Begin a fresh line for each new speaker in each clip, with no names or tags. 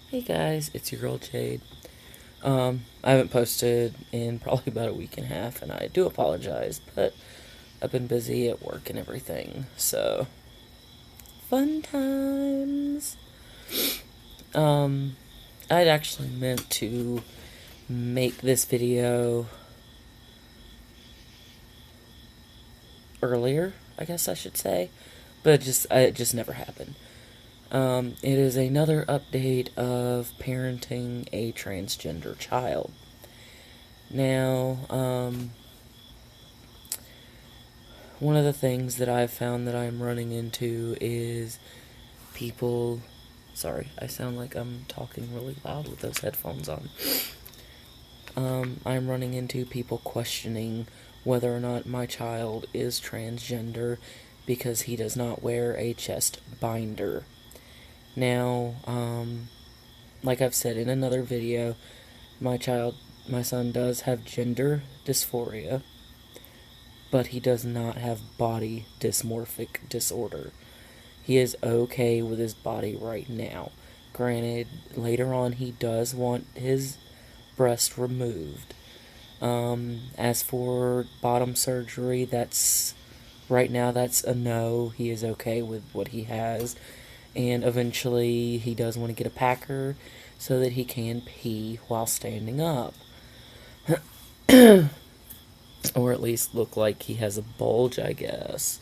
Hey guys, it's your girl Jade. I haven't posted in probably about a week and a half, and I do apologize, but I've been busy at work and everything, so fun times. Um, I'd actually meant to make this video earlier, I guess I should say, but it just never happened. It is another update of parenting a transgender child. Now, one of the things that I've found that I'm running into is people. Sorry, I sound like I'm talking really loud with those headphones on. I'm running into people questioning whether or not my child is transgender because he does not wear a chest binder. Now, like I've said in another video, my son does have gender dysphoria, but he does not have body dysmorphic disorder. He is okay with his body right now. Granted, later on he does want his breast removed. As for bottom surgery, right now that's a no. He is okay with what he has. And eventually he does want to get a packer so that he can pee while standing up. Or at least look like he has a bulge, I guess.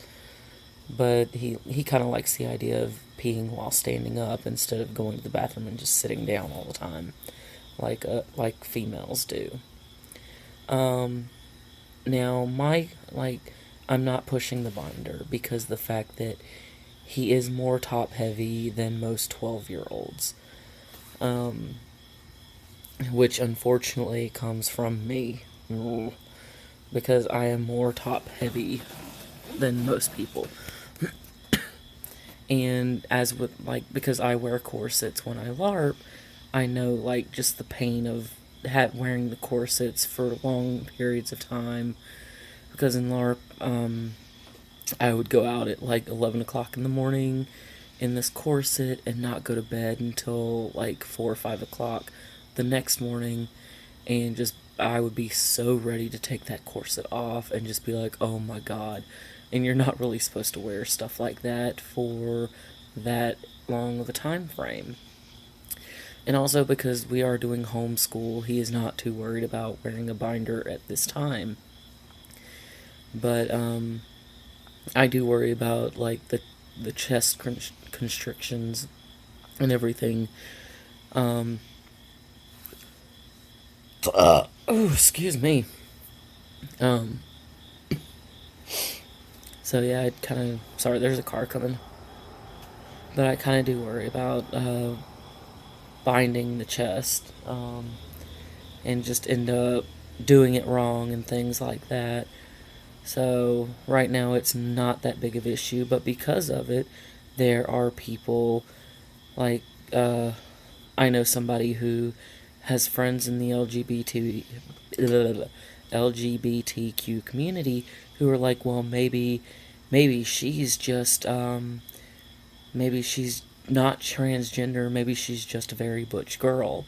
But he kind of likes the idea of peeing while standing up instead of going to the bathroom and just sitting down all the time, like females do. Now I'm not pushing the binder because the fact that he is more top heavy than most 12-year-olds, which unfortunately comes from me. Because I am more top heavy than most people. And because I wear corsets when I LARP, I know, just the pain of wearing the corsets for long periods of time. Because in LARP, I would go out at 11 o'clock in the morning in this corset and not go to bed until 4 or 5 o'clock the next morning, and I would be so ready to take that corset off and just be like, oh my god. And you're not really supposed to wear stuff like that for that long of a time frame. And also because we are doing homeschool, he is not too worried about wearing a binder at this time. But I do worry about the chest constrictions and everything. Oh, excuse me. So yeah, I kind of sorry. There's a car coming, but I kind of do worry about binding the chest, and just end up doing it wrong and things like that. So right now it's not that big of an issue, but because of it, there are people like I know somebody who has friends in the LGBTQ community who are like, well, maybe she's just maybe she's not transgender, maybe she's just a very butch girl.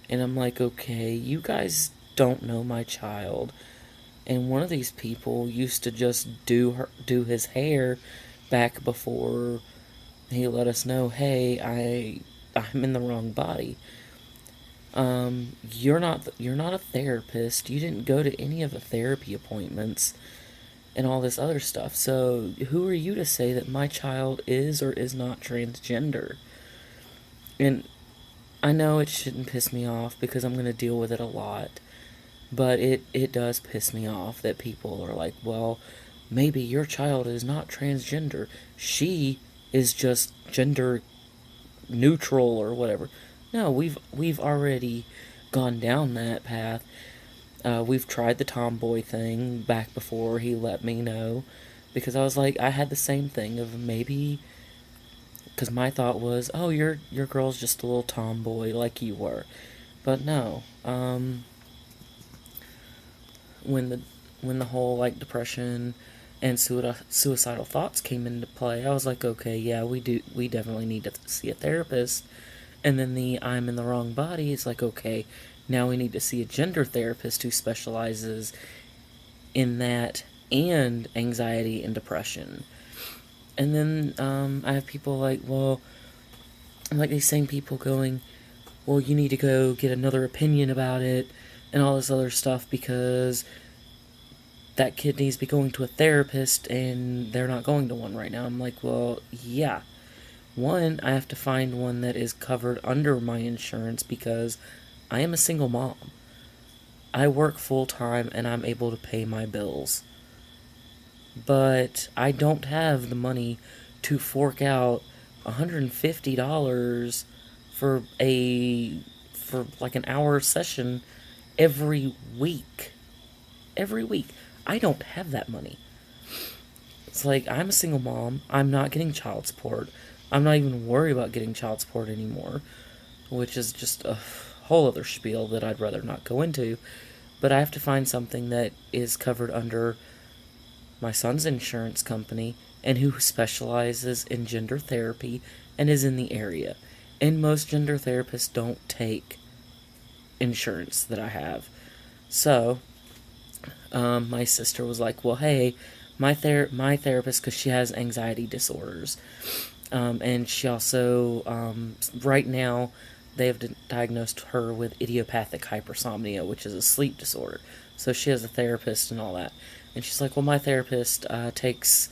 And I'm like, okay, you guys don't know my child. And one of these people used to just do his hair back before he let us know, hey, I'm in the wrong body. You're not a therapist. You didn't go to any of the therapy appointments and all this other stuff. So who are you to say that my child is or is not transgender? And I know it shouldn't piss me off because I'm going to deal with it a lot. But it does piss me off that people are like, well, maybe your child is not transgender. She is just gender neutral or whatever. No, we've already gone down that path. We've tried the tomboy thing back before he let me know, because I was like, I had the same thing of maybe, because my thought was, oh, your girl's just a little tomboy like you were, but no. When the whole depression and suicidal thoughts came into play, I was like, okay, yeah, we definitely need to see a therapist And then the I'm in the wrong body is like, okay, now we need to see a gender therapist who specializes in that and anxiety and depression. And then I have people like, well, like these same people going, well, you need to go get another opinion about it and all this other stuff because that kid needs to be going to a therapist and they're not going to one right now. I'm like, well, yeah. One, I have to find one that is covered under my insurance because I am a single mom. I work full time and I'm able to pay my bills. But I don't have the money to fork out $150 for like an hour session every week. Every week. I don't have that money. It's like, I'm a single mom. I'm not getting child support. I'm not even worried about getting child support anymore, which is just a whole other spiel that I'd rather not go into. But I have to find something that is covered under my son's insurance company and who specializes in gender therapy and is in the area. And most gender therapists don't take insurance that I have. So, my sister was like, well, hey, my therapist, because she has anxiety disorders, and she also, right now, they have diagnosed her with idiopathic hypersomnia, which is a sleep disorder. So she has a therapist and all that. And she's like, well, my therapist takes,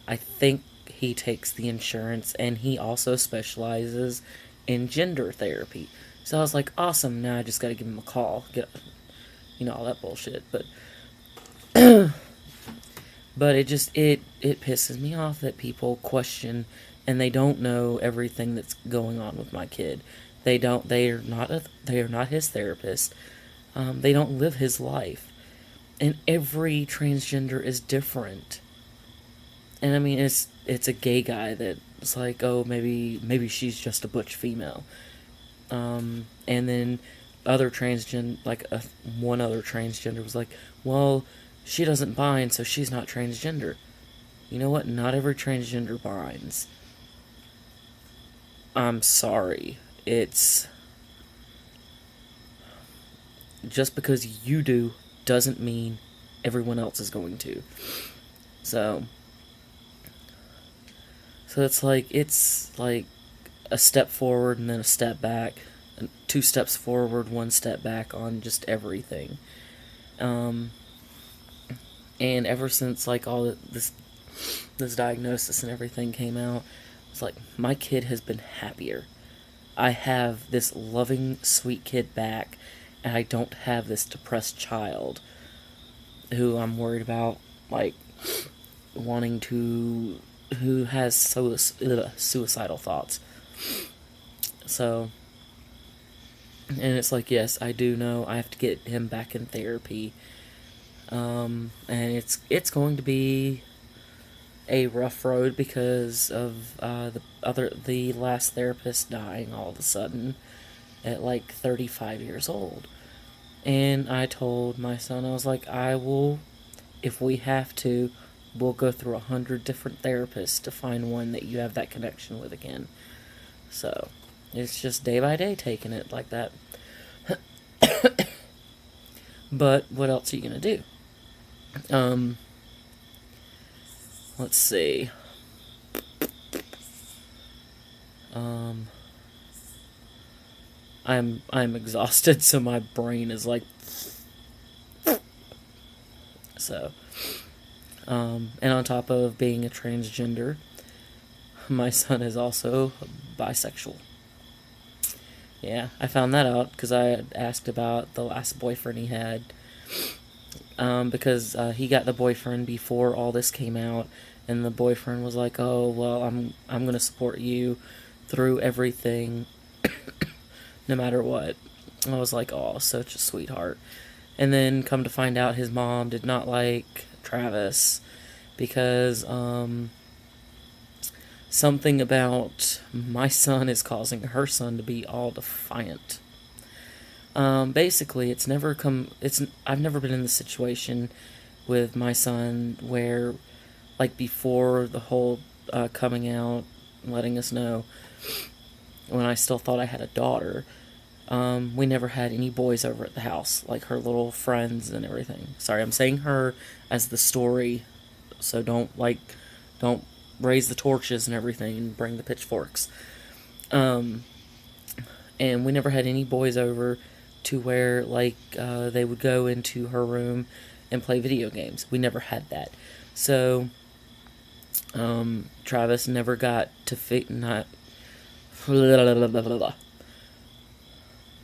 I think he takes the insurance, and he also specializes in gender therapy. So I was like, awesome, now I just gotta give him a call. Get, all that bullshit. But it pisses me off that people question and they don't know everything that's going on with my kid. They are not his therapist. They don't live his life. And every transgender is different. And I mean, it's a gay guy that's like, oh, maybe she's just a butch female. And then one other transgender was like, well, she doesn't bind, so she's not transgender. You know what? Not every transgender binds. I'm sorry. It's just because you do doesn't mean everyone else is going to. So it's like a step forward and then a step back, and 2 steps forward, 1 step back on just everything. And ever since like all this diagnosis and everything came out, it's like my kid has been happier. I have this loving, sweet kid back, and I don't have this depressed child who I'm worried about, like, who has suicidal thoughts. So, and it's like, yes, I do know I have to get him back in therapy. And it's going to be a rough road because of the last therapist dying all of a sudden at like 35 years old. And I told my son, I was like, I will, if we have to, we'll go through 100 different therapists to find one that you have that connection with again. So it's just day by day taking it like that. But what else are you gonna do? Let's see. I'm exhausted, so my brain is like, so. And on top of being a transgender, my son is also bisexual. Yeah, I found that out because I had asked about the last boyfriend he had. Because he got the boyfriend before all this came out, and the boyfriend was like, "Oh, well, I'm gonna support you through everything, no matter what." I was like, "Oh, such a sweetheart." And then come to find out, his mom did not like Travis because something about my son is causing her son to be all defiant. Basically, I've never been in the situation with my son where, like, before the whole coming out, letting us know, when I still thought I had a daughter. We never had any boys over at the house, like her little friends and everything. Sorry, I'm saying her as the story, so don't raise the torches and everything and bring the pitchforks. Um, and we never had any boys over to where they would go into her room and play video games. We never had that. So Travis never got to not.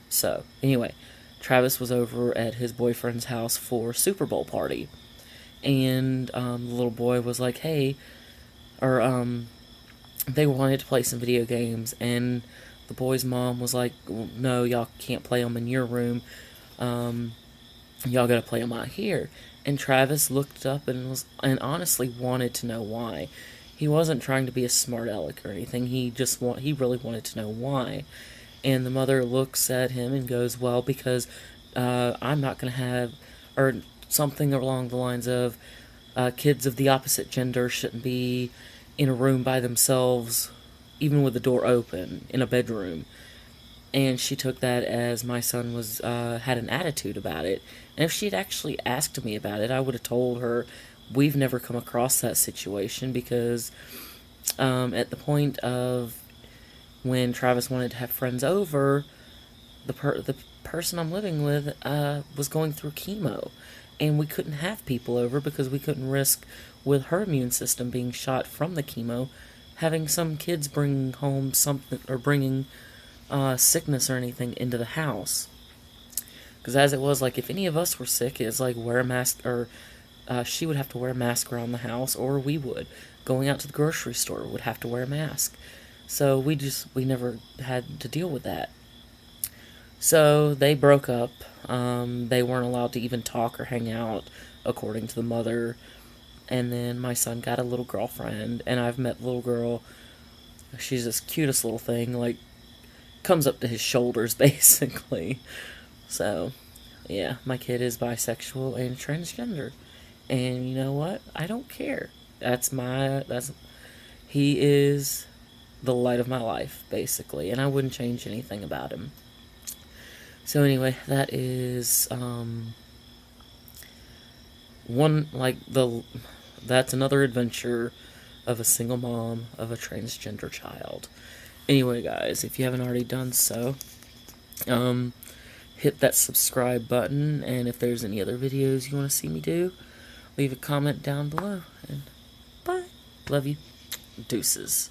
So anyway, Travis was over at his boyfriend's house for Super Bowl party, and the little boy was like, "Hey," or they wanted to play some video games, and the boy's mom was like, well, "No, y'all can't play them in your room. Um, y'all gotta play them out here." And Travis looked up and honestly wanted to know why. He wasn't trying to be a smart aleck or anything. He really wanted to know why. And the mother looks at him and goes, "Well, because I'm not gonna have," or something along the lines of, "kids of the opposite gender shouldn't be in a room by themselves, even with the door open, in a bedroom." And she took that as my son was had an attitude about it. And if she had actually asked me about it, I would have told her we've never come across that situation because at the point of when Travis wanted to have friends over, the person I'm living with was going through chemo, and we couldn't have people over because we couldn't risk, with her immune system being shot from the chemo, having some kids bring home something or bringing sickness or anything into the house. Because as it was, like, if any of us were sick, it's like wear a mask, or she would have to wear a mask around the house, or we would. Going out to the grocery store would have to wear a mask. So we never had to deal with that. So they broke up. They weren't allowed to even talk or hang out, according to the mother. And then my son got a little girlfriend, and I've met the little girl. She's this cutest little thing, like, comes up to his shoulders, basically. So, yeah, my kid is bisexual and transgender. And you know what? I don't care. He is the light of my life, basically, and I wouldn't change anything about him. So anyway, that is one like the that's another adventure of a single mom of a transgender child. Anyway, guys, if you haven't already done so, hit that subscribe button, and if there's any other videos you want to see me do, leave a comment down below. And bye. Love you. Deuces.